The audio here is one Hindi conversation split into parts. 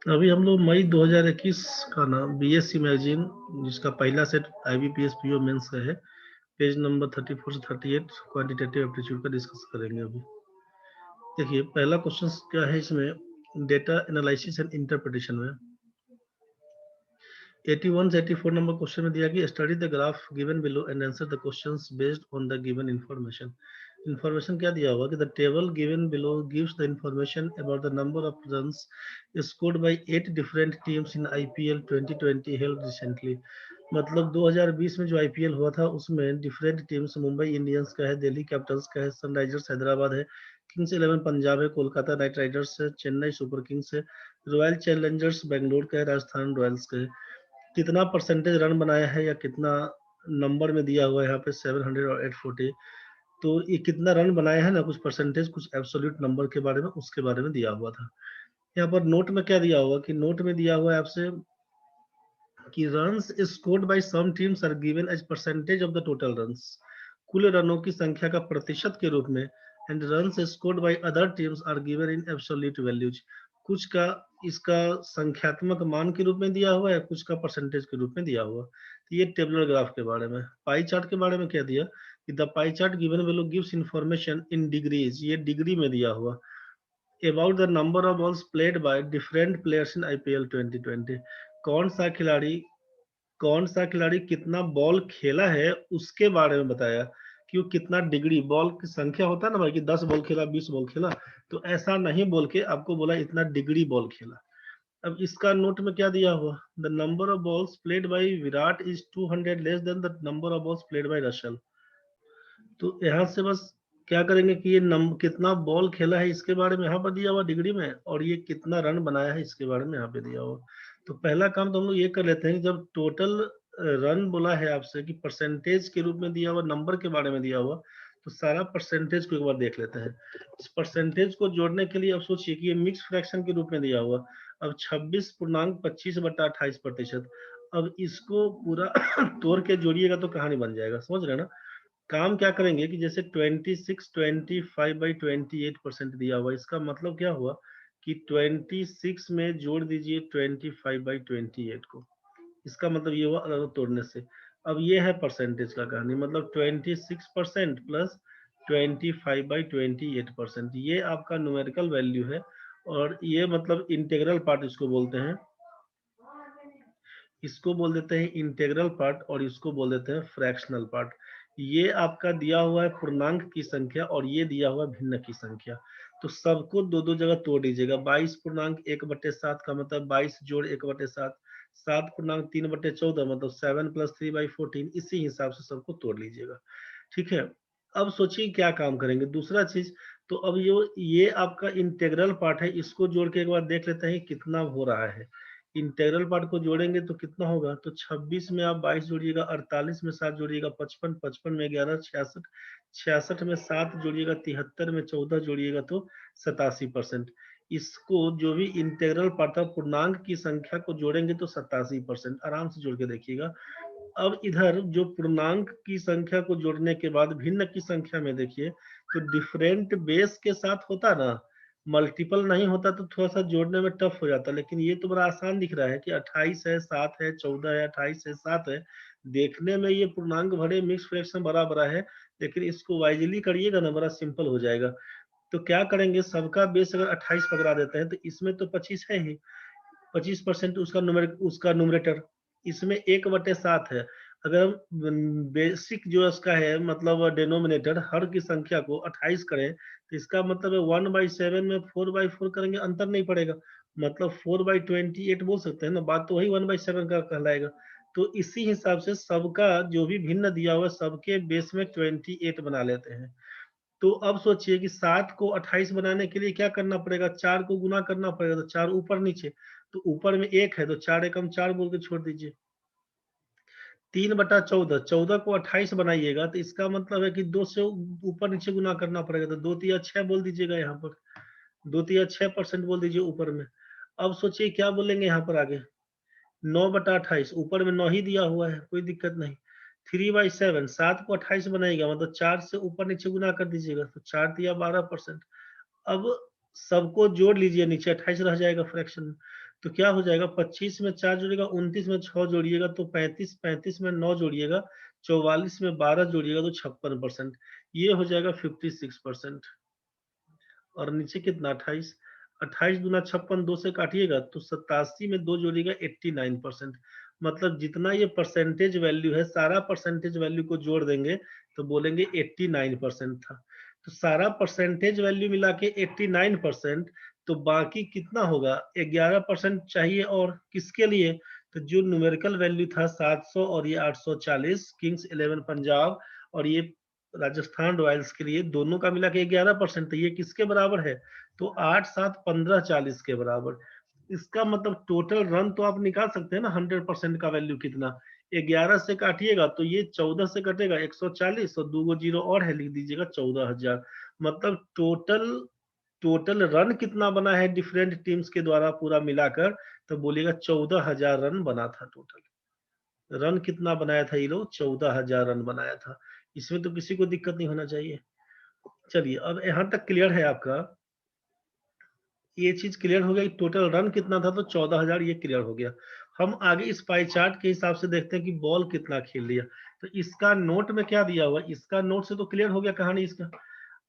अभी हम लोग मई 2021 का ना बीएससी मैगजीन जिसका पहला सेट आईबीपीएस पीओ मेंस का है, पेज नंबर 34 से 38 क्वांटिटेटिव एप्टीट्यूड का डिस्कस करेंगे अभी। देखिए पहला क्वेश्चन क्या है इसमें, डेटा एनालिसिस एंड इंटरप्रिटेशन में 81 से 84 नंबर क्वेश्चन में दिया कि study the graph given below and answer the questions based on the given information. Information क्या दिया हुआ कि the table given below gives the information about the number of runs scored bye 8 different teams in IPL 2020 held recently. मतलब 2020 में जो आईपीएल हुआ था उसमें डिफरेंट टीम्स मुंबई इंडियंस का है, दिल्ली कैपिटल्स का है, सनराइजर्स हैदराबाद है, किंग्स इलेवन पंजाब है, कोलकाता नाइट राइडर्स है, चेन्नई सुपर किंग्स है, रॉयल चैलेंजर्स बेंगलोर का है, राजस्थान रॉयल्स का है। कितना परसेंटेज रन बनाया है या कितना नंबर में दिया हुआ है यहाँ पे 700 और 840। तो ये कितना रन बनाया है ना, कुछ परसेंटेज कुछ एब्सोल्यूट नंबर के बारे में उसके बारे में दिया हुआ था। यहाँ पर नोट में क्या दिया हुआ कि नोट में दिया हुआ है आपसे कि runs scored by some teams are given as percentage of the total runs, कुल रनों की संख्या का प्रतिशत के रूप में, and runs scored by other teams are given in absolute values, कुछ का इसका संख्यात्मक मान के रूप में दिया हुआ है, कुछ का परसेंटेज के रूप में दिया हुआ। तो ये टेबुलर ग्राफ के बारे में। पाई चार्ट के बारे में क्या दिया कि the pie chart given value gives information in degrees, ये डिग्री में दिया हुआ, about the number of balls played by different players in IPL 2020। कौन सा खिलाड़ी कौन सा खिलाड़ी कितना बॉल खेला है उसके बारे में बताया कि वो कितना डिग्री, बॉल की संख्या होता है ना भाई कि 10 बॉल खेला 20 बॉल खेला, तो ऐसा नहीं बोल के आपको बोला इतना डिग्री बॉल खेला। अब इसका नोट में क्या दिया हुआ, the number of balls played by Virat is 200 less than the number of balls played bye रशल। तो यहाँ से बस क्या करेंगे कि ये कितना बॉल खेला है इसके बारे में यहाँ पर दिया हुआ डिग्री में, और ये कितना रन बनाया है इसके बारे में यहाँ पे दिया हुआ। तो पहला काम तो हम लोग ये कर लेते हैं कि जब टोटल रन बोला है आपसे कि परसेंटेज के रूप में दिया हुआ, नंबर के बारे में दिया हुआ, तो सारा परसेंटेज को एक बार देख लेते हैं। इस परसेंटेज को जोड़ने के लिए अब सोचिए कि ये मिक्स फ्रैक्शन के रूप में दिया हुआ। अब 26.25/28%। अब इसको पूरा तोड़ के जोड़िएगा तो कहानी बन जाएगा, समझ रहे हैं ना। काम क्या करेंगे कि जैसे 26 25/28% दिया हुआ, इसका मतलब क्या हुआ कि 26 में जोड़ दीजिए 25/28 को, इसका मतलब ये हुआ अलग तोड़ने से। अब ये है परसेंटेज का कहानी, मतलब 26% प्लस 25/28%, ये आपका न्यूमेरिकल वैल्यू है। और ये मतलब इंटीग्रल पार्ट इसको बोलते हैं, इसको बोल देते हैं इंटीग्रल पार्ट और इसको बोल देते हैं फ्रैक्शनल पार्ट। ये आपका दिया हुआ है पूर्णांक की संख्या और ये दिया हुआ है भिन्न की संख्या। तो सबको दो दो जगह तोड़ दीजिएगा। 22.1/7 का मतलब 22 जोड़ 1/7, 7.3/14 मतलब 7 + 3/14, इसी हिसाब से सबको तोड़ लीजिएगा। ठीक है। अब सोचिए क्या काम करेंगे दूसरा चीज। तो अब ये आपका इंटीग्रल पार्ट है, इसको जोड़ के एक बार देख लेते हैं कितना हो रहा है। इंटीग्रल पार्ट को जोड़ेंगे तो कितना होगा, तो 26 में आप 22 जोड़िएगा, 48 में 7 जोड़िएगा 55, 55 में 11 66, 66 में 7 जोड़िएगा 73 में 14 जोड़िएगा तो 87%। इसको जो भी इंटीग्रल पार्ट था पूर्णांक की संख्या को जोड़ेंगे तो 87%, आराम से जोड़ के देखिएगा। अब इधर जो पूर्णांक की संख्या को जोड़ने के बाद भिन्न की संख्या में देखिए, तो डिफरेंट बेस के साथ होता ना, मल्टीपल नहीं होता तो थोड़ा सा जोड़ने में टफ हो जाता। लेकिन ये तो बड़ा आसान दिख रहा है कि 28 है 7 है 14 है 28 है 7 है। देखने में ये पूर्णांक भरे मिक्स फ्रैक्शन बड़ा बड़ा है, लेकिन इसको वाइजली करिएगा ना बड़ा सिंपल हो जाएगा। तो क्या करेंगे, सबका बेस अगर 28 पकड़ा देते हैं तो इसमें तो 25 है ही, 25% उसका न्यूमरेटर, इसमें 1/7 है। अगर बेसिक जो इसका है मतलब डिनोमिनेटर हर की संख्या को 28 करें तो इसका मतलब है 1/7 में 4/4 करेंगे अंतर नहीं पड़ेगा, मतलब 4/28 बोल सकते हैं ना, बात तो वही 1/7 का कहलाएगा। तो इसी हिसाब से सबका जो भी भिन्न दिया हुआ सबके बेस में 28 बना लेते हैं। तो अब सोचिए कि 7 को 28 बनाने के लिए क्या करना पड़ेगा, 4 को गुना करना पड़ेगा, तो 4 ऊपर नीचे, तो ऊपर में 1 है तो 4 एकम 4 बोल के छोड़ दीजिए। 3/14, 14 को 28 बनाइएगा तो इसका मतलब है कि 2 से ऊपर नीचे गुना करना पड़ेगा, तो 2 तिया 6 बोल दीजिएगा यहाँ पर, 2 तिया 6% बोल दीजिए ऊपर में। अब सोचिए क्या बोलेंगे यहाँ पर आगे, 9/28, ऊपर में 9 ही दिया हुआ है, कोई दिक्कत नहीं। 3/7, 7 को 28 बनाइएगा मतलब 4 से ऊपर नीचे गुना कर दीजिएगा, तो 4 तिया 12%। अब सबको जोड़ लीजिए, नीचे 28 रह जाएगा फ्रैक्शन में। तो क्या हो जाएगा, 25 में 4 जोड़िएगा, 29 में 6 जोड़िएगा तो 35, 35 में 9 जोड़िएगा, 44 में 12 जोड़िएगा तो 56%। ये हो जाएगा 56%। और नीचे कितना 28, 28 दूना 56, 2 से काटिएगा तो 87 में 2 जोड़िएगा 89%। मतलब जितना ये परसेंटेज वैल्यू है, सारा परसेंटेज वैल्यू को जोड़ देंगे तो बोलेंगे 89% था। तो सारा परसेंटेज वैल्यू मिला के 89%, तो बाकी कितना होगा, 11% चाहिए। और किसके लिए, तो जो न्यूमेरिकल वैल्यू था 700 और ये 840 किंग्स 11 पंजाब और ये राजस्थान रॉयल्स के लिए, दोनों का मिला के 11%, तो ये किसके बराबर है, तो 8, 7, 15, 40 के बराबर। इसका मतलब टोटल रन तो आप निकाल सकते हैं ना, 100% का वैल्यू कितना, 11 से काटिएगा तो ये 14 से कटेगा 140 और 2 जीरो और है, लिख दीजिएगा 14,000। मतलब टोटल टोटल रन कितना बना है डिफरेंट टीम्स के द्वारा पूरा मिलाकर, तो बोलिएगा 14,000 रन बना था। टोटल रन कितना बनाया था ये लोग, 14,000 रन बनाया था। इसमें तो किसी को दिक्कत नहीं होना चाहिए। चलिए अब यहाँ तक क्लियर है आपका, ये चीज क्लियर हो गया कि टोटल रन कितना था, तो 14,000 ये क्लियर हो गया। हम आगे इस पाई चार्ट के हिसाब से देखते हैं कि बॉल कितना खेल लिया। तो इसका नोट में क्या दिया हुआ, इसका नोट से तो क्लियर हो गया कहानी इसका।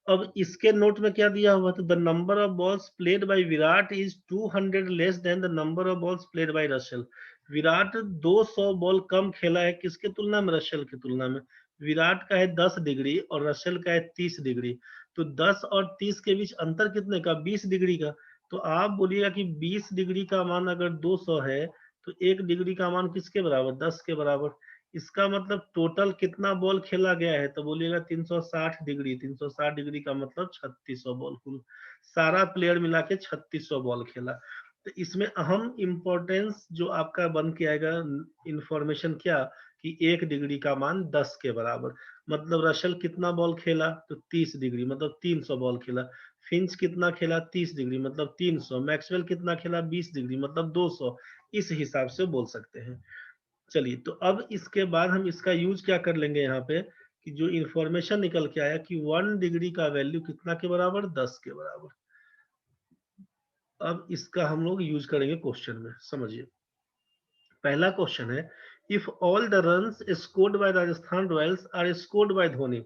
अब इसके नोट में क्या दिया हुआ, तो the number of balls played by Virat is 200 less than the number of balls played by Russell. Virat 200 ball कम खेला है, किसके तुलना में, रसेल की तुलना में। विराट का है 10 डिग्री और रसेल का है 30 डिग्री। तो 10 और 30 के बीच अंतर कितने का, 20 डिग्री का। तो आप बोलिएगा कि 20 डिग्री का मान अगर 200 है, तो 1 डिग्री का मान किसके बराबर, 10 के बराबर। इसका मतलब टोटल कितना बॉल खेला गया है, तो बोलिएगा 360 डिग्री। 360 डिग्री का मतलब 3600 बॉल, कुल सारा प्लेयर मिला के 3600 बॉल खेला। तो इसमें अहम इंपॉर्टेंस जो आपका बन के आएगा इंफॉर्मेशन क्या, कि 1 डिग्री का मान 10 के बराबर। मतलब रशल कितना बॉल खेला, तो 30 डिग्री मतलब 300 बॉल खेला। फिंच कितना खेला, 30 डिग्री मतलब 300। मैक्सवेल कितना खेला, 20 डिग्री मतलब 200। इस हिसाब से बोल सकते हैं। चलिए, तो अब इसके बाद हम इसका यूज क्या कर लेंगे यहाँ पे, कि जो इंफॉर्मेशन निकल के आया कि 1 डिग्री का वैल्यू कितना के बराबर, 10 के बराबर। अब इसका हम लोग यूज करेंगे क्वेश्चन में, समझिए। पहला क्वेश्चन है, if all the runs scored by Rajasthan Royals are scored by Dhoni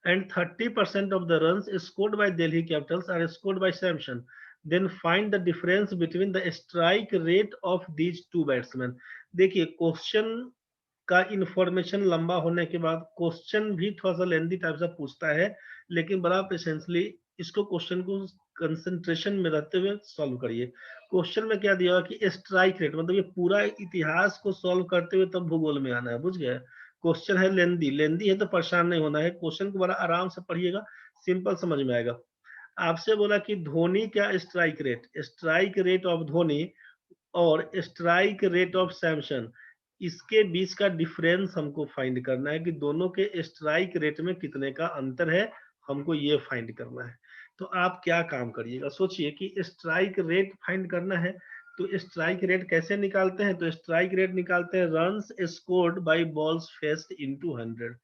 and 30% of the runs scored by Delhi Capitals are scored by Samson, then find the difference between the strike rate of these two batsmen। देखिए क्वेश्चन का इंफॉर्मेशन लंबा होने के बाद क्वेश्चन भी थोड़ा सा लेंदी टाइप से पूछता है, लेकिन बड़ा पेशेंसली इसको क्वेश्चन को कंसंट्रेशन में रहते हुए सॉल्व करिए। क्वेश्चन में क्या दिया हुआ कि स्ट्राइक रेट, मतलब ये पूरा इतिहास को सॉल्व करते हुए तब भूगोल में आना है, बुझ गए। क्वेश्चन है लेंदी, लेंदी है तो परेशान नहीं होना है, क्वेश्चन को बड़ा आराम से पढ़िएगा, सिंपल समझ में आएगा। आपसे बोला कि धोनी क्या स्ट्राइक रेट ऑफ धोनी और स्ट्राइक रेट ऑफ सैमसन, इसके बीच का डिफरेंस हमको फाइंड करना है कि दोनों के स्ट्राइक रेट में कितने का अंतर है, हमको ये फाइंड करना है। तो आप क्या काम करिएगा, सोचिए कि स्ट्राइक रेट फाइंड करना है। तो स्ट्राइक रेट कैसे निकालते हैं, तो स्ट्राइक रेट निकालते हैं runs scored bye balls faced into 100।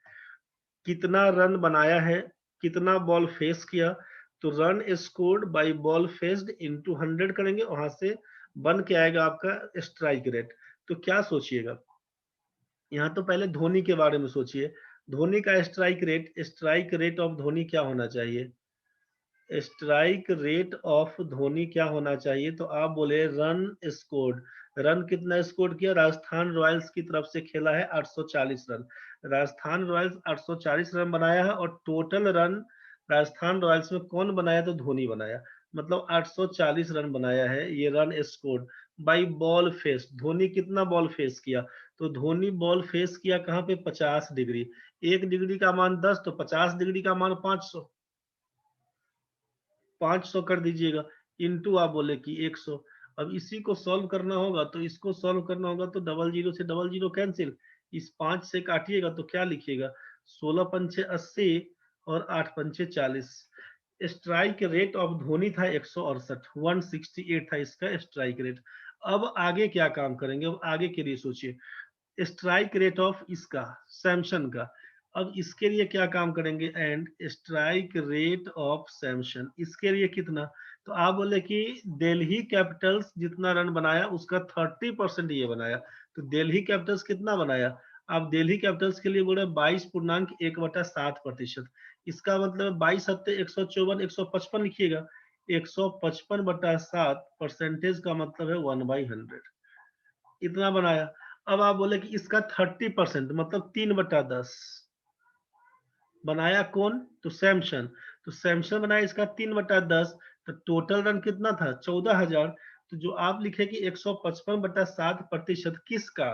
कितना रन बनाया है, कितना बॉल फेस किया, तो run scored by ball faced into 100 करेंगे, वहां से बन के आएगा आपका स्ट्राइक रेट। तो क्या सोचिएगा, यहाँ तो पहले धोनी के बारे में सोचिए। धोनी का स्ट्राइक रेट ऑफ धोनी क्या होना चाहिए, स्ट्राइक रेट ऑफ धोनी क्या होना चाहिए, तो आप बोले रन स्कोर्ड। रन कितना स्कोर किया, राजस्थान रॉयल्स की तरफ से खेला है 840 रन। राजस्थान रॉयल्स 840 रन बनाया है, और टोटल रन राजस्थान रॉयल्स में कौन बनाया, तो धोनी बनाया। मतलब 840 रन बनाया है, ये run scored by ball face. Dhoni कितना बॉल फेस किया, तो धोनी बॉल फेस किया कहाँ पे, 50 डिग्री। 1 डिग्री का मान 10, तो 50 डिग्री का मान 500। 500 कर दीजिएगा, इनटू आप बोले कि 100। अब इसी को सॉल्व करना होगा, तो इसको सॉल्व करना होगा, तो डबल जीरो से डबल जीरो कैंसिल, इस 5 से काटिएगा तो क्या लिखिएगा, 16 पंचे 80 और 8 पंचे 40। स्ट्राइक रेट ऑफ धोनी था 168, 168 था इसका स्ट्राइक रेट। अब आगे क्या काम करेंगे, अब आगे के लिए सोचिए। स्ट्राइक रेट ऑफ इसका सैमसन का, अब इसके लिए क्या काम करेंगे, and strike rate of Samson, इसके लिए कितना, तो आप बोले कि दिल्ली कैपिटल्स जितना रन बनाया उसका 30% ये बनाया, तो दिल्ली कैपिटल्स कितना बनाया? आप दिल्ली कैपिटल्स के लिए बोले 22.1/7%। इसका मतलब 22 × 7 = 154, 155 लिखिएगा। 155/7 का मतलब है 1/100, इतना बनाया। अब आप बोले कि इसका 30% मतलब 3/10 बनाया कौन? तो सैमसन। तो सैमसन बनाया इसका 3/10, तो टोटल रन कितना था? 14,000। तो जो आप लिखे कि 155/7% किसका?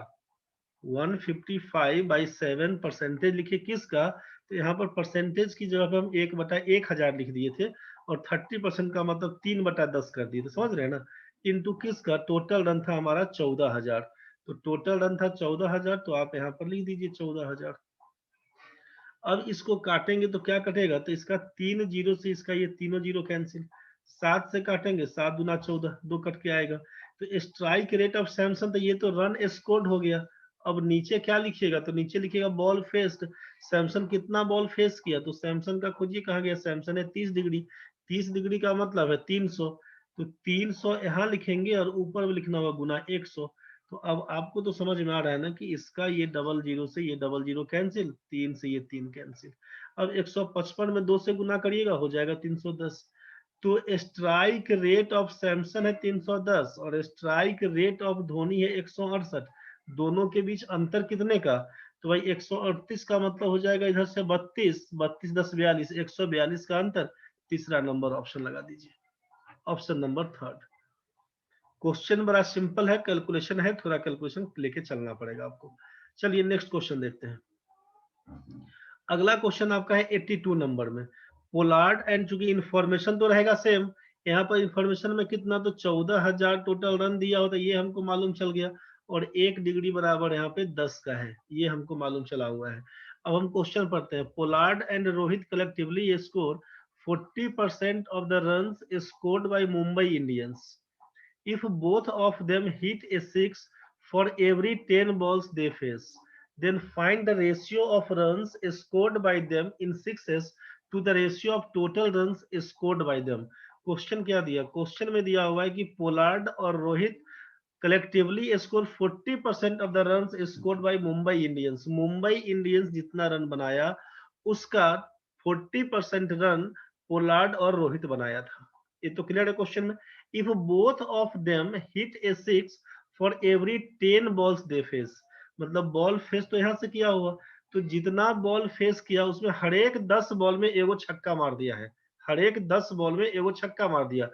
155/7 परसेंटेज लिखे किसका? तो यहाँ पर परसेंटेज की जगह पे हम 1/1000 लिख दिए थे, और 30% का मतलब 3/10 कर दिए थे, समझ रहे हैं ना? इंटू किसका? टोटल रन था हमारा 14,000। तो टोटल रन था 14,000, तो आप यहाँ पर लिख दीजिए 14,000। अब इसको काटेंगे तो क्या कटेगा? तो इसका 3 जीरो से इसका ये तीनों जीरो कैंसिल, 7 से काटेंगे, 7 दूना 14, 2 कट के आएगा। तो स्ट्राइक रेट ऑफ सैमसन, तो ये तो रन स्कोर्ड हो गया। अब नीचे क्या लिखिएगा? तो नीचे लिखिएगा बॉल फेस्ड। सैमसन कितना बॉल फेस किया? तो सैमसन का खोजिए कहाँ गया? सैमसन है 30 डिग्री। 30 डिग्री का मतलब है 300। तो 300 यहाँ लिखेंगे और ऊपर में लिखना होगा गुना 100। तो अब आपको तो समझ में आ रहा है ना कि इसका ये डबल जीरो से ये डबल जीरो कैंसिल, 3 से ये 3 कैंसिल। अब 155 में 2 से गुना करिएगा, हो जाएगा 310। तो स्ट्राइक रेट ऑफ सैमसन है 310 और स्ट्राइक रेट ऑफ धोनी है 168। दोनों के बीच अंतर कितने का? तो भाई 138 का मतलब हो जाएगा इधर से 32, 32 10 42, 142 का अंतर। तीसरा नंबर ऑप्शन लगा दीजिए, ऑप्शन नंबर थर्ड। क्वेश्चन बड़ा सिंपल है, कैलकुलेशन है, थोड़ा कैलकुलेशन लेके चलना पड़ेगा आपको। चलिए नेक्स्ट क्वेश्चन देखते हैं। अगला क्वेश्चन आपका है 82 नंबर में। पोलार्ड एंड, चूंकि इंफॉर्मेशन तो रहेगा सेम, यहाँ पर इंफॉर्मेशन में कितना? तो 14,000 टोटल रन दिया होता, ये हमको मालूम चल गया। और 1 डिग्री बराबर यहाँ पे 10 का है, ये हमको मालूम चला हुआ है। अब हम क्वेश्चन पढ़ते हैं। Pollard and Rohit collectively score 40% of the runs scored bye Mumbai Indians if both of them hit a six for every 10 balls they face. Then find the ratio of runs scored by them in sixes to the ratio of total runs scored by them. Question क्या दिया? क्वेश्चन में दिया हुआ है कि पोलार्ड और Rohit collectively score 40% of the runs scored bye Mumbai Indians. Mumbai Indians जितना रन बनाया उसका 40% रन पोलार्ड और रोहित बनाया था। ये तो क्लियर है क्वेश्चन में। If both of them hit A six for every 10 balls they face, मतलब बॉल फेस तो यहां से किया हुआ, तो जितना बॉल फेस किया उसमें हर एक 10 बॉल में एगो छक्का मार दिया है, हर एक 10 बॉल में एगो छक्का मार दिया।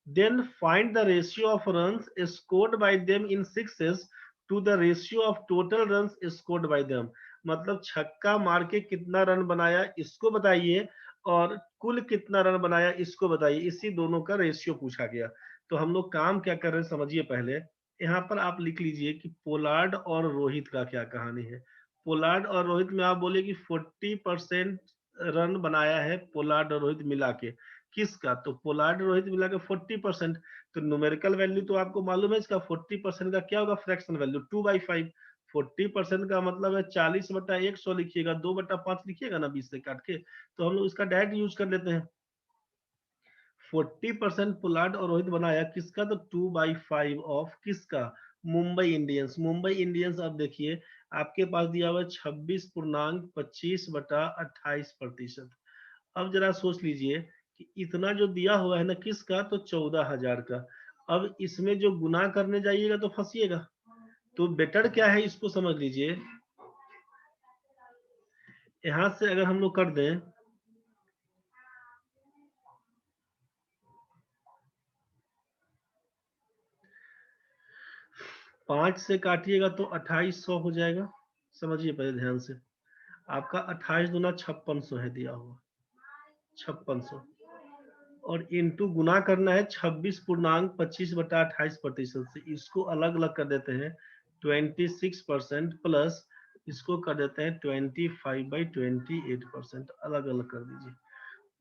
Then find the ratio of runs scored by them in sixes to the ratio of total runs scored by them. मतलब छक्का मार के कितना रन बनाया इसको बताइए, और कुल कितना रन बनाया इसको बताइए, इसी दोनों का रेशियो पूछा गया। तो हम लोग काम क्या कर रहे हैं समझिए पहले। यहाँ पर आप लिख लीजिए कि पोलार्ड और रोहित का क्या कहानी है। पोलार्ड और रोहित में आप बोले कि 40% रन बनाया है पोलार्ड और रोहित मिला के। किसका? तो पोलार्ड रोहित मिला के 40%। तो न्यूमेरिकल वैल्यू तो आपको मालूम है इसका 40% का क्या होगा? Fraction value 2/5। 40% का मतलब है 40/100 लिखिएगा, 2/5 लिखिएगा ना 20 से काट के। तो हम लोग इसका डायरेक्ट यूज कर लेते हैं। 40% पोलार्ड और रोहित बनाया किसका? तो 2/5 ऑफ किसका? मुंबई इंडियंस। मुंबई इंडियंस अब देखिए आपके पास दिया हुआ है 26.25/28%। अब जरा सोच लीजिए कि इतना जो दिया हुआ है ना किसका? तो 14,000 का। अब इसमें जो गुना करने जाइएगा तो फंसिएगा। तो बेटर क्या है इसको समझ लीजिए। यहां से अगर हम लोग कर दें 5 से काटिएगा तो 2800 हो जाएगा। समझिए पहले ध्यान से। आपका 28 दूना 5600 है दिया हुआ, 5600। और इंटू गुना करना है 26.25/28% से। इसको अलग अलग कर देते हैं 26% प्लस इसको कर देते हैं 25/28%। अलग अलग कर दीजिए।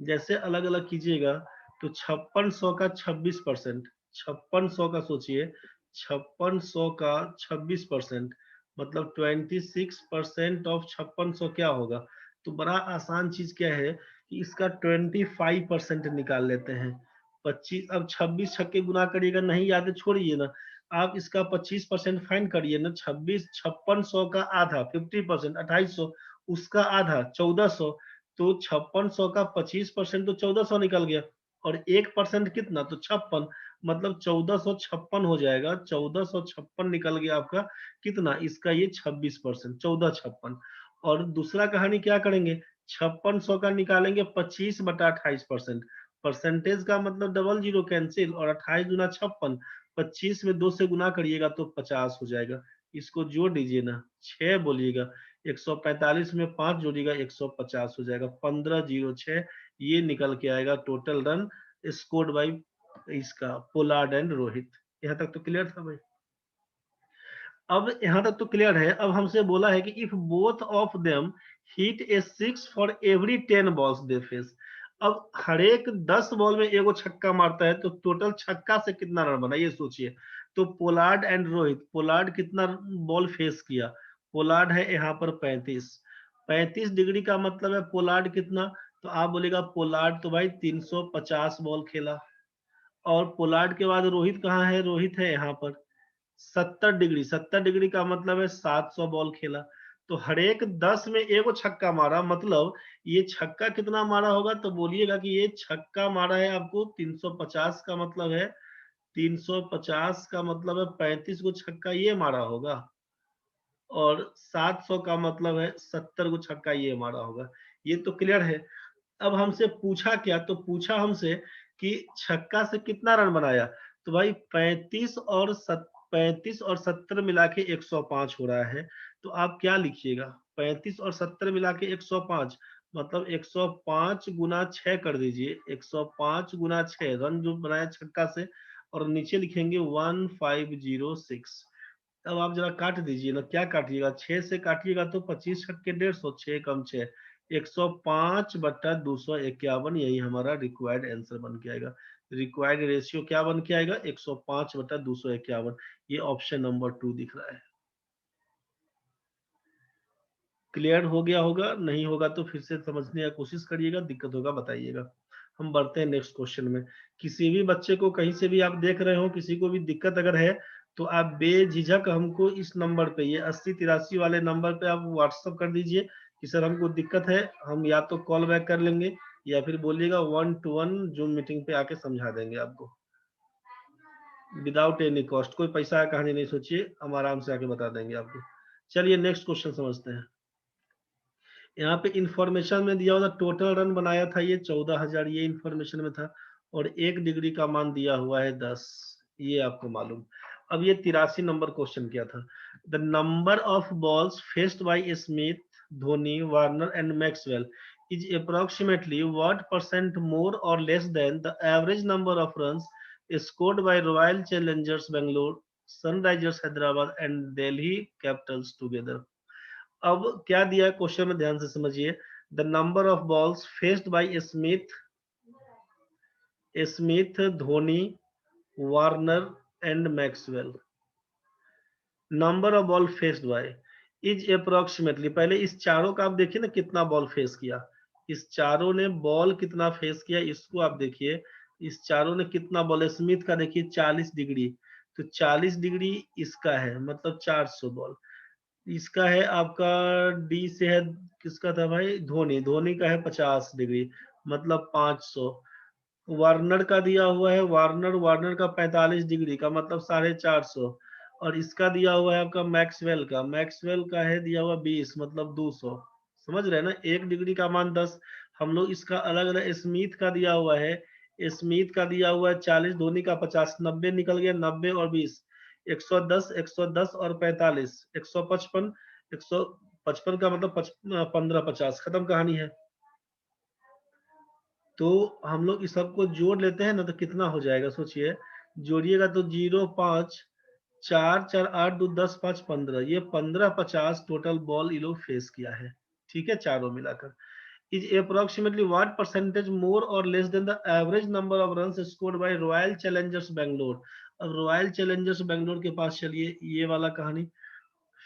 जैसे अलग अलग कीजिएगा तो 5600 का 26%, 5600 का सोचिए, 5600 का 26% मतलब 26% ऑफ 5600 क्या होगा? तो बड़ा आसान चीज क्या है कि इसका 25% निकाल लेते हैं। 25, अब 26 छक्के गुना करिएगा, नहीं याद है छोड़िए ना, आप इसका 25% फाइन करिए ना। 26 5600 का आधा 50%, 2800, उसका आधा 1400, तो 5600 का 25% तो 1400 निकल गया, और 1% कितना, तो 56, मतलब 1456 हो जाएगा। 1456 निकल गया आपका, कितना इसका, ये 26%, 1456। और दूसरा कहानी क्या करेंगे, 5600 का निकालेंगे 25/28%। परसेंटेज का मतलब डबल जीरो कैंसिल, और 28 गुना 56, 25 में 2 से गुना करिएगा तो 50 हो जाएगा। इसको जोड़ दीजिए ना, 6 बोलिएगा, 145 में 5 जोड़िएगा, 150 हो जाएगा। 1506 ये निकल के आएगा टोटल रन स्कोर्ड बाई इसका पोलार्ड एंड रोहित। यहाँ तक तो क्लियर था भाई। अब यहाँ तक तो क्लियर है। अब हमसे बोला है कि if both of them hit A 6 for every 10 balls they face. अब हर एक 10 बॉल में एगो छक्का मारता है तो टोटल छक्का से कितना रन बना, ये सोचिए। तो पोलार्ड एंड रोहित, पोलार्ड कितना बॉल फेस किया, पोलार्ड है यहाँ पर 35, 35 डिग्री का मतलब है पोलार्ड कितना, तो आप बोलेगा पोलार्ड तो भाई 350 बॉल खेला। और पोलार्ड के बाद रोहित कहाँ है, रोहित है यहाँ पर 70 डिग्री, 70 डिग्री का मतलब है 700 बॉल खेला। तो हर एक 10 में एगो छक्का मारा, मतलब ये छक्का कितना मारा होगा, तो बोलिएगा कि ये छक्का मारा है आपको 350 का मतलब है, 350 का मतलब है 35 गो छक्का ये मारा होगा, और 700 का मतलब है 70 गो छक्का ये मारा होगा। ये तो क्लियर है। अब हमसे पूछा क्या, तो पूछा हमसे कि छक्का से कितना रन बनाया, तो भाई 35 और 70 मिला के 105 हो रहा है। तो आप क्या लिखिएगा, 35 और 70 मिला के 105, मतलब 105 गुना 6 कर दीजिए, 105 गुना 6 रन जो बनाया छक्का से, और नीचे लिखेंगे 1506। अब आप जरा काट दीजिए ना, क्या काटिएगा, 6 से काटिएगा तो 25 छक्के 150, 6 कम 6, 105/251, यही हमारा रिक्वायर्ड आंसर बन के आएगा। रिक्वायर्ड रेशियो क्या बन के आएगा, 105/251। ये ऑप्शन नंबर 2 दिख रहा है। क्लियर हो गया होगा, नहीं होगा तो फिर से समझने की कोशिश करिएगा, दिक्कत होगा बताइएगा। हम बढ़ते हैं नेक्स्ट क्वेश्चन में। किसी भी बच्चे को कहीं से भी आप देख रहे हो, किसी को भी दिक्कत अगर है, तो आप बेझिझक हमको इस नंबर पे, ये 8083 वाले नंबर पे आप व्हाट्सअप कर दीजिए कि सर हमको दिक्कत है, हम या तो कॉल बैक कर लेंगे, या फिर बोलिएगा 1-to-1 जूम मीटिंग पे आके समझा देंगे आपको, विदाउट एनी कॉस्ट। कोई पैसा का कहानी नहीं सोचिए, हम आराम से आके बता देंगे आपको। चलिए नेक्स्ट क्वेश्चन समझते हैं। यहाँ पे इंफॉर्मेशन में दिया हुआ टोटल रन बनाया था ये 14,000, ये इंफॉर्मेशन में था, और 1 डिग्री का मान दिया हुआ है 10, ये आपको मालूम। अब ये 83 नंबर क्वेश्चन क्या था, the number of balls faced by Smith, Dhoni, Warner and Maxwell is approximately what percent more और less than the average number of runs scored by Royal Challengers Bangalore, Sunrisers Hyderabad and Delhi Capitals together. अब क्या दिया है क्वेश्चन में, ध्यान से समझिए। The number of balls faced by Smith, Smith, Dhoni, Warner and Maxwell, number of ball faced by is approximately, पहले इस चारों का आप देखिए ना कितना बॉल फेस किया, इस चारों ने बॉल कितना फेस किया, इसको आप देखिए, इस चारों ने कितना बॉल, स्मिथ का देखिए 40 डिग्री, तो 40 डिग्री इसका है, मतलब 400 बॉल। इसका है आपका डी से है, किसका था भाई, धोनी, धोनी का है 50 डिग्री, मतलब 500। वार्नर का दिया हुआ है, वार्नर, वार्नर का 45 डिग्री का मतलब 450। और इसका दिया हुआ है आपका मैक्सवेल का, मैक्सवेल का है दिया हुआ 20, मतलब 200। समझ रहे हैं ना, 1 डिग्री का मान 10। हम लोग इसका अलग अलग, स्मिथ का दिया हुआ है, स्मिथ का दिया हुआ है 40, धोनी का 50, 90 निकल गया, 90 और 20, 110, 110 और 45, 155, 155 का मतलब 15-50, खत्म कहानी है। तो हम लोग इस सबको जोड़ लेते हैं ना, तो कितना हो जाएगा सोचिए, जोड़िएगा तो 0, 5, 4, 4, 8, 2, 10, 5, 15, ये 15-50 टोटल बॉल ये लोग फेस किया है, ठीक है, चारों मिलाकर। Is approximately what percentage more और less than the average number of runs scored by Royal Challengers Bangalore. अब रॉयल चैलेंजर्स बेंगलोर के पास चलिए, ये वाला कहानी।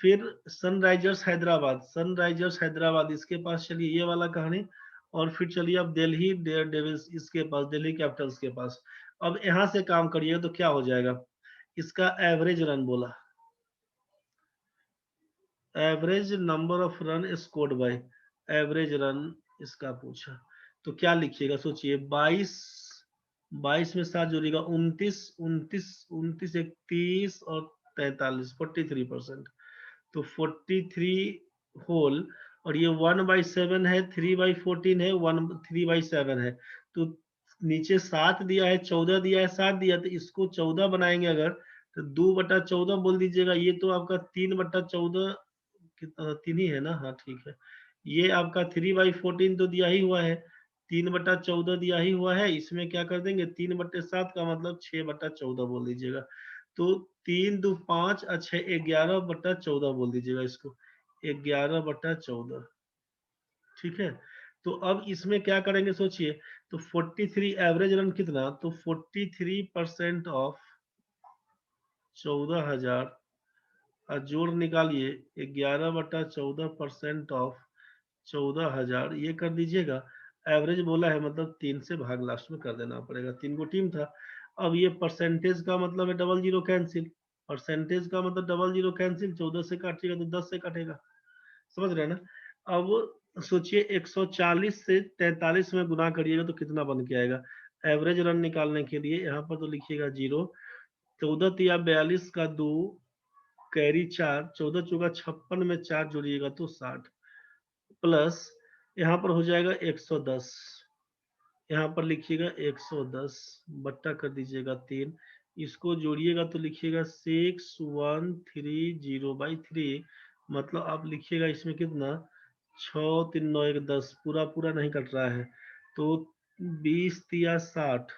फिर सनराइजर्स हैदराबाद, सनराइजर्स हैदराबाद इसके पास चलिए, ये वाला कहानी। और फिर चलिए अब दिल्ली डेयर डेविल्स इसके पास, दिल्ली कैपिटल्स के पास। अब यहां से काम करिएगा तो क्या हो जाएगा, इसका एवरेज रन बोला, average number of run scored by, average run इसका पूछा, तो क्या लिखिएगा सोचिए, 22, 22 में 7 जोड़िएगा 29, 29, 29 31 और 43, 43%, तो 43 होल, और ये 1/7 है, 3/14 है, 3/7 है, तो नीचे 7 दिया है, 14 दिया है, 7 दिया, तो इसको 14 बनाएंगे अगर, तो 2/14 बोल दीजिएगा, ये तो आपका 3/14, कितना 3 ही है ना, हाँ ठीक है, ये आपका 3/14 तो दिया ही हुआ है, 3/14 दिया ही हुआ है, इसमें क्या कर देंगे 3/7 का मतलब 6/14 बोल दीजिएगा, तो 3 2 5 अच्छा 11/14 बोल दीजिएगा इसको, 11/14, ठीक है। तो अब इसमें क्या करेंगे सोचिए, तो 43 एवरेज रन कितना, तो 43% ऑफ 14,000, और जोड़ निकालिए 11/14% ऑफ 14,000, ये कर दीजिएगा, एवरेज बोला है मतलब 3 से भाग लास्ट में कर देना पड़ेगा, 3 गो टीम था। अब ये परसेंटेज का मतलब है डबल जीरो कैंसिल, परसेंटेज का मतलब डबल जीरो कैंसिल, 14 से काटिएगा तो 10 से काटेगा, समझ रहे हैं ना। अब सोचिए 140 से 43 में गुना करिएगा तो कितना बन के आएगा, एवरेज रन निकालने के लिए यहाँ पर तो लिखिएगा 0, 14 तिया 42 का 2, कैरी 4, 14 चौका 56 में 4 जोड़िएगा तो 60, प्लस यहाँ पर हो जाएगा 110, यहाँ पर लिखिएगा 110 बट्टा कर दीजिएगा 3, इसको जोड़िएगा तो लिखिएगा 6130/3, मतलब आप लिखिएगा इसमें कितना, 6 3 9 1 10, पूरा पूरा नहीं कट रहा है, तो 20 तिया 60,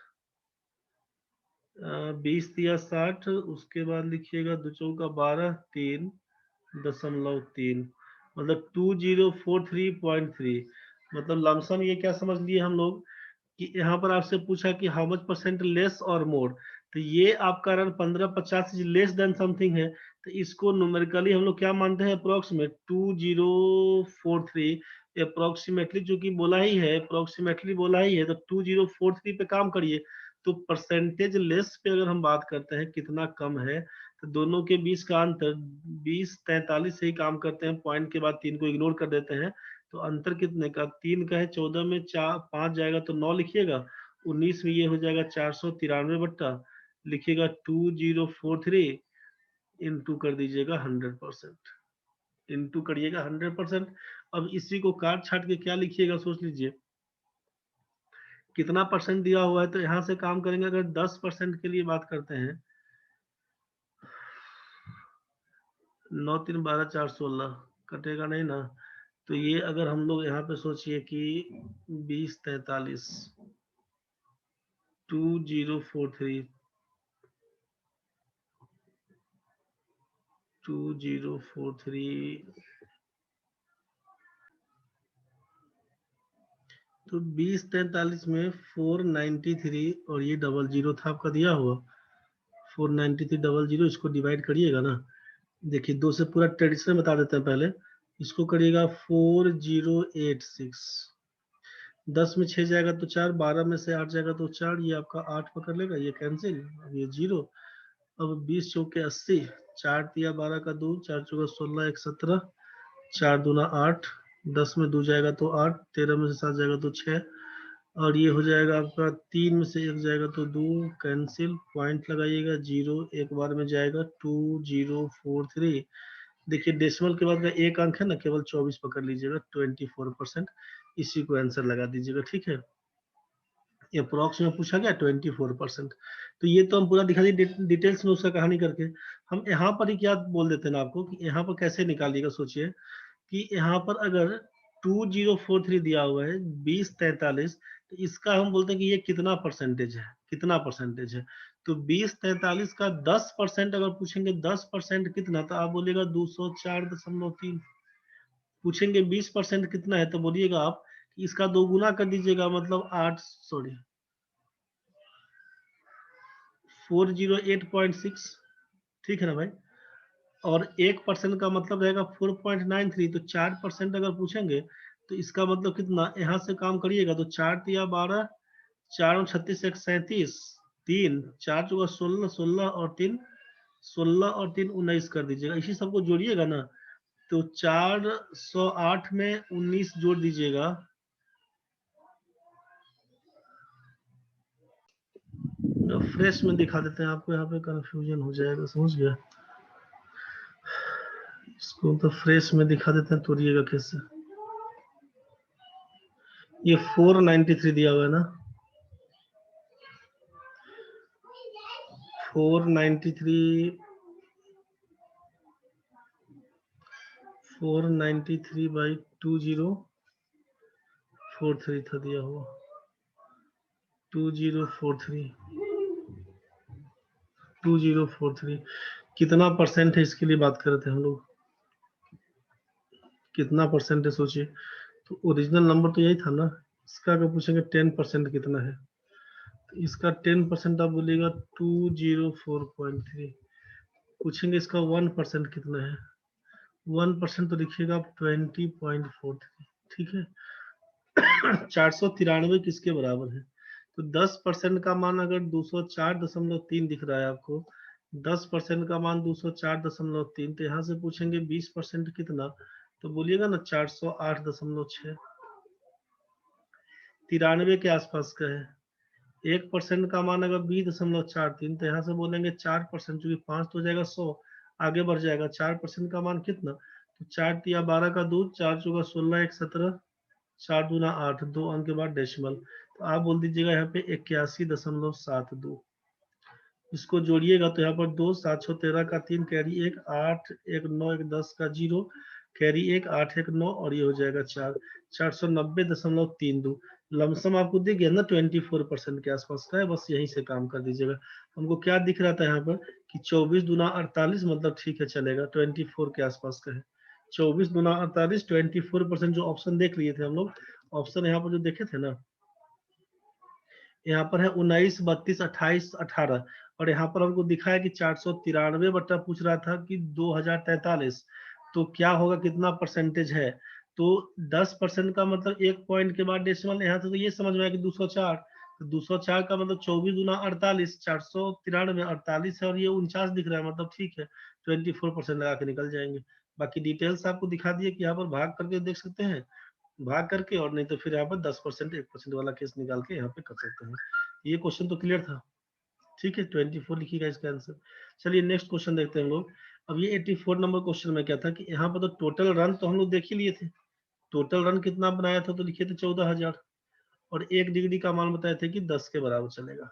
20 तिया 60, उसके बाद लिखिएगा 2 चौका 12, 3.3, मतलब 2043.3, मतलब लमसम ये क्या समझ लिए हम लोग कि यहाँ पर आपसे पूछा कि हाउ मच परसेंट लेस और मोर, तो ये आपका रन 1550 लेस देन समथिंग है, तो इसको न्यूमेरिकली हम लोग क्या मानते हैं, अप्रोक्सीमेट 2043, अप्रोक्सीमेटली जो कि बोला ही है, अप्रोक्सीमेटली बोला ही है, तो 2043 पे काम करिए, तो परसेंटेज लेस पे अगर हम बात करते हैं कितना कम है, तो दोनों के बीच का अंतर 20 43 से ही काम करते हैं, पॉइंट के बाद 3 को इग्नोर कर देते हैं, तो अंतर कितने का, 3 का है, 14 में 4 5 जाएगा तो 9 लिखिएगा, 19 में ये हो जाएगा 493 बट्टा, लिखिएगा 2043, इंटू कर दीजिएगा 100%, इंटू करिएगा 100%। अब इसी को काट छाट के क्या लिखिएगा सोच लीजिए, कितना परसेंट दिया हुआ है, तो यहाँ से काम करेंगे, अगर 10% के लिए बात करते हैं, 9 3 12 4 16 कटेगा नहीं ना, तो ये अगर हम लोग यहाँ पे सोचिए कि 20 43 2043 2043, तो 20 43 में 493, और ये डबल जीरो था आपका दिया हुआ, 493 00, इसको डिवाइड करिएगा ना, देखिए 2 से पूरा ट्रेडिशनल बता देते हैं पहले, इसको करिएगा 4086, 10 में 6 जाएगा तो 4, 12 में से 8 जाएगा तो 4, ये आपका 8 पकड़ लेगा, ये कैंसिल, अब ये 0, अब 20 चौके 80, 4 तिया 12 का 2, 4 चौका 16, 1 17, 4 दूना 8, 10 में 2 जाएगा तो 8, 13 में से 7 जाएगा तो 6, और ये हो जाएगा आपका 3 में से 1 जाएगा तो 2, कैंसिल, पॉइंट लगाइएगा 0, एक बार में जाएगा 2043, देखिए डेसिमल के बाद का एक अंक है ना, केवल 24 पकड़ लीजिएगा, 24%, इसी को आंसर लगा दीजिएगा, ठीक है। अप्रोक्स में पूछा गया 24%, तो ये तो हम पूरा दिखा दिए डिटेल्स में उसका कहानी करके, हम यहाँ पर ही क्या बोल देते हैं ना आपको कि यहाँ पर कैसे निकालिएगा, सोचिए कि यहाँ पर अगर 2043 दिया हुआ है 20 43, तो इसका हम बोलते हैं कि ये कितना परसेंटेज है, कितना परसेंटेज है, तो 20 43 का 10% अगर पूछेंगे 10% कितना, तो आप बोलिएगा 204.3, पूछेंगे 20% कितना है, तो बोलिएगा आप कि इसका 2 गुना कर दीजिएगा, मतलब 408.6, ठीक है ना भाई, और 1% का मतलब रहेगा 4.93, तो 4% अगर पूछेंगे तो इसका मतलब कितना, यहाँ से काम करिएगा तो 4 तिया 12, 4 36 1 37, 3, 4 चौका 16, 16 और 3 16 और 3 19 कर दीजिएगा। इसी सबको जोड़िएगा ना, तो 408 में 19 जोड़ दीजिएगा। फ्रेश में दिखा देते हैं आपको, यहाँ पे कंफ्यूजन हो जाएगा, समझ गया। इसको तो फ्रेश में दिखा देते हैं, तोड़िएगा कैसे। ये 493 दिया हुआ है ना, 493 बाई 2043 था दिया हुआ, 2043 कितना परसेंट है इसके लिए बात कर रहे थे हम लोग, कितना परसेंट है सोचिए। तो ओरिजिनल नंबर तो यही था ना। इसका अगर पूछेंगे 10% कितना है, तो इसका 10% आप बोलिएगा 204.3। पूछेंगे इसका 1% कितना है, 1% तो लिखिएगा आप 20.43। ठीक है। 493 किसके बराबर है, तो 10% का मान अगर 204.3 दिख रहा है आपको, 10% का मान 204.3, तो यहाँ से पूछेंगे 20% कितना, तो बोलिएगा ना 408.6। 93 के आसपास का है। 1% का मान अगर 20.43, तो यहाँ से बोलेंगे 4%, चूंकि 5 तो हो जाएगा 100, आगे बढ़ जाएगा। 4% का मान कितना, तो 4 तिया 12 का दूध, 4 चौका 16, 1 17, 4 दूना 8, 2 अंक के बाद डेसिमल, तो आप बोल दीजिएगा यहाँ पे 81.72। इसको जोड़िएगा तो यहाँ पर 2 7 6 13 का 3 कैरी 1 8 1 9 1 10 का 0 कैरी 1 8 1 9 और ये हो जाएगा 4 490.32। लमसम आपको दिख गया ना, 24% के आसपास का है। बस यहीं से काम कर दीजिएगा। हमको क्या दिख रहा था यहाँ पर कि 24 दूना 48, मतलब ठीक है चलेगा, 24 के आसपास का है। 24 दूना 48, 24% जो ऑप्शन देख लिए थे हम लोग, ऑप्शन यहाँ पर जो देखे थे ना, यहाँ पर है 19 32 28 18, और यहाँ पर हमको दिखा है कि 493 बट्टा पूछ रहा था कि 2043, तो क्या होगा, कितना परसेंटेज है। तो 10% का मतलब 1 पॉइंट के बाद डेसिमल, यहाँ से तो ये समझ में आया कि 204, तो 204 का मतलब 24 गुना 48, 493 48 है और ये 49 दिख रहा है, मतलब ठीक है, 24% लगा के निकल जाएंगे। बाकी डिटेल्स आपको दिखा दिए कि यहाँ पर भाग करके देख सकते हैं, भाग करके, और नहीं तो फिर यहाँ पर 10% 1% वाला केस निकाल के यहाँ पे कर सकते हैं। ये क्वेश्चन तो क्लियर था। ठीक है, 24 लिखिएगा इसका आंसर। चलिए नेक्स्ट क्वेश्चन देखते हैं हम लोग। अब ये 84 नंबर क्वेश्चन में क्या था कि यहाँ पर तो टोटल रन तो हम लोग देख ही लिए थे। टोटल रन कितना बनाया था, तो लिखे थे 14,000, और 1 डिग्री का मान बताए थे कि 10 के बराबर चलेगा।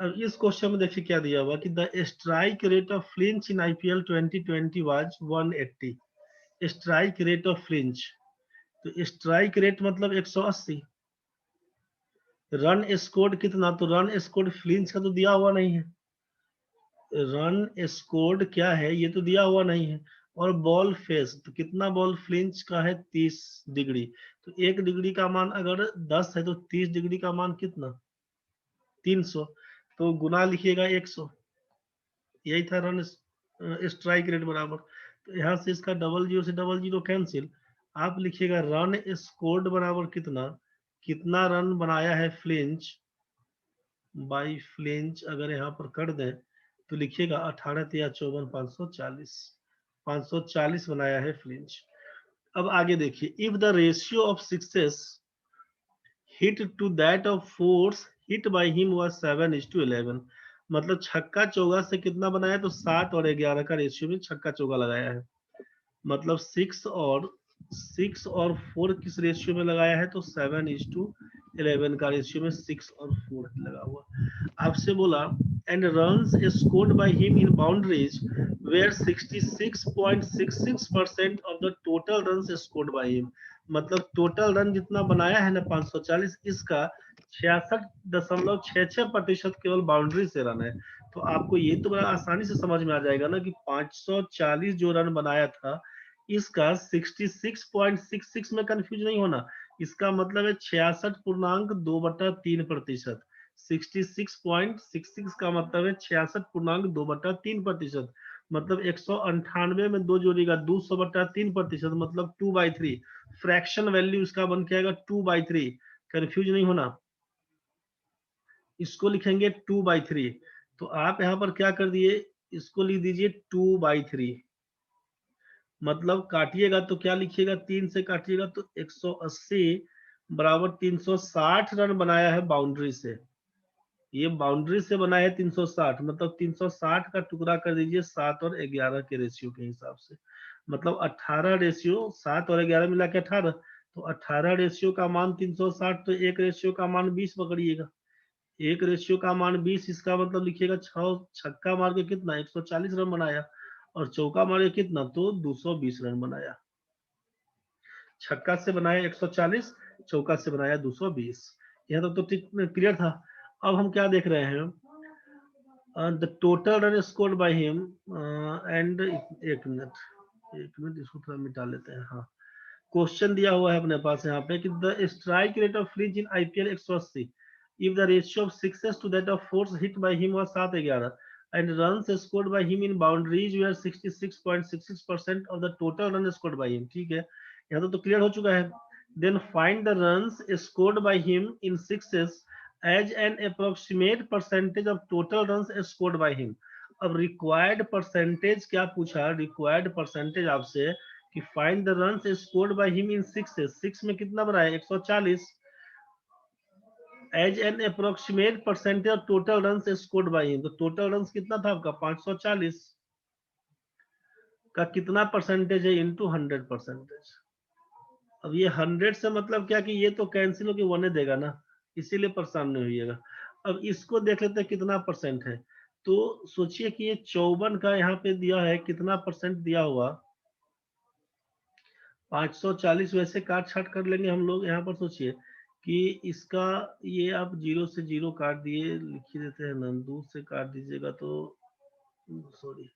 अब इस क्वेश्चन में देखिए क्या दिया हुआ कि the strike rate of flinch in IPL 2020 was 180। Strike rate of flinch, तो स्ट्राइक रेट मतलब 180। रन स्कोर्ड कितना, तो रन स्कोर्ड फ्लिंच का तो दिया हुआ नहीं है। रन स्कोर्ड क्या है ये तो दिया हुआ नहीं है। और बॉल फेस, तो कितना बॉल फ्लिंच का है, 30 डिग्री। तो 1 डिग्री का मान अगर 10 है, तो 30 डिग्री का मान कितना, 300। तो गुना लिखिएगा 100, यही था रन स्ट्राइक रेट बराबर। तो यहाँ से इसका डबल जीरो से डबल जीरो कैंसिल, आप लिखिएगा रन स्कोर्ड बराबर कितना, कितना रन बनाया है फ्लिंच बाई फ्लिंच, अगर यहाँ पर कर दें तो लिखिएगा 18 या 54 540, 540 बनाया है फ्लिंच। अब आगे देखिए, if the ratio of sixes hit to that of fours hit by him was 7:11, मतलब छक्का चौगा से कितना बनाया, तो 7 और 11 का रेशियो में छक्का चौगा लगाया है। मतलब 6 और 4 किस रेशियो में लगाया है, तो 7:11 का रेशियो में 6 और 4 लगा हुआ। आपसे बोला and runs scored by him in boundaries were 66.66% of the total runs scored by him, मतलब टोटल रन जितना बनाया है ना 540, इसका 66.66% केवल बाउंड्री से रन है। तो आपको ये तो बड़ा आसानी से समझ में आ जाएगा ना कि 540 जो रन बनाया था, इसका 66.66 में कंफ्यूज नहीं होना। इसका मतलब है 66.2/3%। 66.66 का मतलब है 66.2/3%, मतलब 198 में 2 जोड़ेगा 200/3%, मतलब 2/3। फ्रैक्शन वैल्यू इसका बन के आएगा 2/3। कंफ्यूज नहीं होना। इसको लिखेंगे 2/3। तो आप यहाँ पर क्या कर दिए, इसको लिख दीजिए 2/3। मतलब काटिएगा तो क्या लिखिएगा, 3 से काटिएगा तो 180 बराबर 360 रन बनाया है बाउंड्री से। ये बाउंड्री से बना है 360, मतलब 360 का टुकड़ा कर दीजिए 7 और 11 के रेशियो के हिसाब से। मतलब 18 रेशियो, 7 और 11 मिला के 18। तो 18 रेशियो का मान 360, तो एक रेशियो का मान 20 पकड़िएगा। एक रेशियो का मान 20, इसका मतलब लिखिएगा 6 छक्का मार के कितना 140 रन बनाया, और चौका मार के कितना तो 220 रन बनाया। छक्का से बनाया 140, चौका से बनाया 220। यहाँ तक तो ठीक क्लियर था। अब हम क्या देख रहे हैं, the total run scored by him and, एक मिनट इसको थोड़ा मिटा लेते हैं। हाँ, क्वेश्चन दिया हुआ है अपने पास यहाँ पे कि the strike rate of fridge in IPL 180 if the ratio of sixes to that of fours hit by him was 7-11 and runs scored by him in boundaries were 66.66% of the total run scored by him। ठीक है, यहाँ तो क्लियर हो चुका है। then find the runs scored by him in sixes as an approximate percentage of total runs scored by him। अब रिक्वायर्ड परसेंटेज क्या पूछा, रिक्वायर्ड परसेंटेज आपसे कि find the runs scored by him in sixes, 6 में कितना बनाया 140, as an approximate percentage of total runs scored by him. तो टोटल रन्स कितना था आपका 540 का कितना परसेंटेज है इनटू 100 परसेंटेज। अब ये 100 से मतलब क्या कि ये तो कैंसिल होकर 1 देगा ना, इसीलिए परेशान नहीं होइएगा। अब इसको देख लेते हैं कितना परसेंट है। तो सोचिए कि ये 54 का यहाँ पे दिया है, कितना परसेंट दिया हुआ 540, वैसे काट छाट कर लेंगे हम लोग। यहाँ पर सोचिए कि इसका ये आप 0 से 0 काट दिए, लिख ही देते हैं ना, 2 से काट दीजिएगा तो सॉरी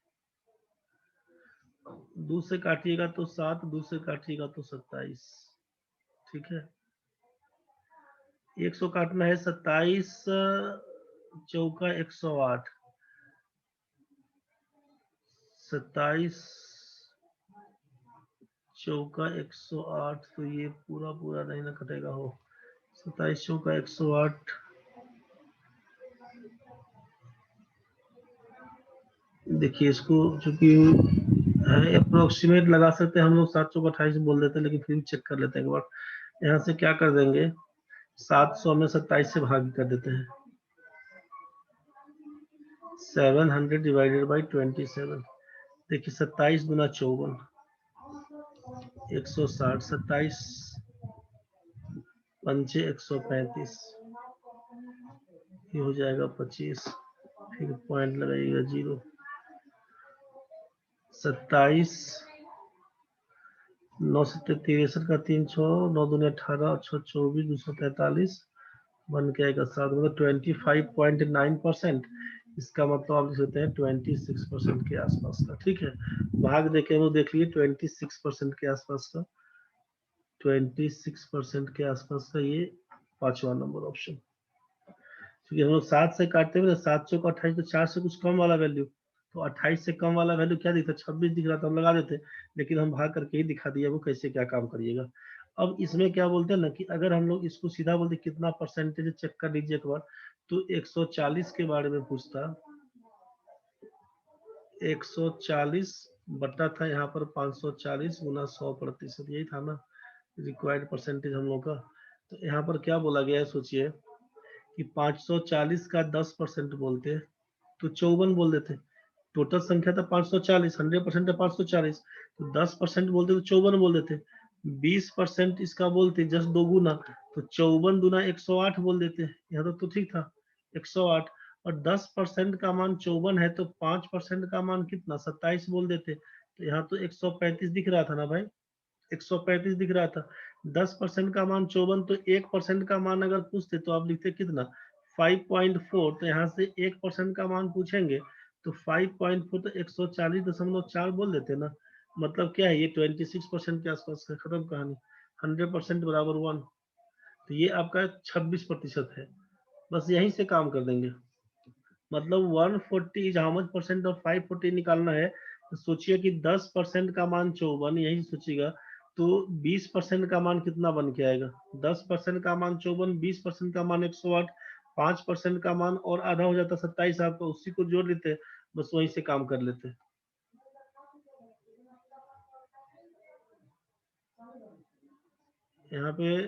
2 से काटिएगा तो 7, 2 से काटिएगा तो 27। ठीक है, 100 काटना है, 27 चौका 108, 27 चौका 108, तो ये पूरा पूरा नहीं ना कटेगा हो, 27 चौका 108। देखिए इसको चूंकि अप्रोक्सीमेट लगा सकते हैं हम लोग, 7 चौका 28 बोल देते हैं, लेकिन फिर भी चेक कर लेते हैं एक बार। यहाँ से क्या कर देंगे, 700 में 27 से भाग कर देते हैं, 700 डिवाइडेड बाई 27। देखिए 27 गुना 54, 160, 27 पंचे 135, ये हो जाएगा 25, फिर पॉइंट लगाइएगा 0, 27 9 सत्ते 63 का 300, 9 दूनी 18, 24, 243 बन के आएगा 7, मतलब 25.9%। इसका मतलब आप लिख सकते हैं 26% के आसपास का। ठीक है, भाग देखे हम लोग देख लिए 26% के आसपास का, 26% के आसपास का ये 5वां नंबर ऑप्शन। क्योंकि हम लोग 7 से काटते हुए 7 चौक 28, तो 4 से कुछ कम वाला वैल्यू, तो 28 से कम वाला वैल्यू क्या दिखता, 26 दिख रहा था, हम लगा देते, लेकिन हम भाग करके ही दिखा दिया वो कैसे क्या काम करिएगा। अब इसमें क्या बोलते हैं ना कि अगर हम लोग इसको सीधा बोलते कितना परसेंटेज चेक कर लीजिए एक बार, तो 140 के बारे में पूछता, 140 बटा था यहाँ पर 540 गुना 100%, यही था ना रिक्वायर्ड परसेंटेज हम लोग का। तो यहाँ पर क्या बोला गया है, सोचिए कि 540 का 10% बोलते तो 54 बोल देते, टोटल संख्या था 540, 100% है 540, तो 10% बोलते तो 54 बोल देते, 20% इसका बोलते जस्ट 2 गुना, तो 54 दूना 108 बोल देते। यहाँ तो ठीक था 108, और 10% का मान 54 है, तो 5% का मान कितना 27 बोल देते, तो यहाँ तो 135 दिख रहा था ना भाई, 135 दिख रहा था। 10% का मान 54, तो 1% का मान अगर पूछते तो आप लिखते कितना 5.4, तो यहाँ से 1% का मान पूछेंगे तो 5.4 तो 140.4 बोल देते ना। मतलब क्या है, ये 26% के आसपास है, खत्म कहानी। 100% बराबर 1, तो ये आपका 26% है। बस यहीं से काम कर देंगे, मतलब 140 is how much percent of 540 निकालना है। तो सोचिए कि 10% का मान 54, यही सोचिएगा, तो 20% का मान कितना बन के आएगा, 10% का मान 54, 20% का मान 108, 5% का मान और आधा हो जाता 27 आपका, उसी को जोड़ लेते, बस वहीं से काम कर लेते। यहाँ पे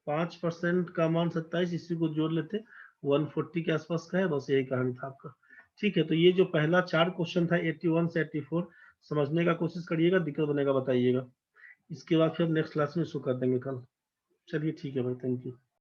5% का मान 27, इसी को जोड़ लेते, 140 के आसपास का है, बस यही कहानी था आपका। ठीक है, तो ये जो पहला 4 क्वेश्चन था 81 से 84 समझने का कोशिश करिएगा, दिक्कत बनेगा बताइएगा। इसके बाद फिर नेक्स्ट क्लास में इसको कर देंगे कल। चलिए ठीक है भाई, थैंक यू।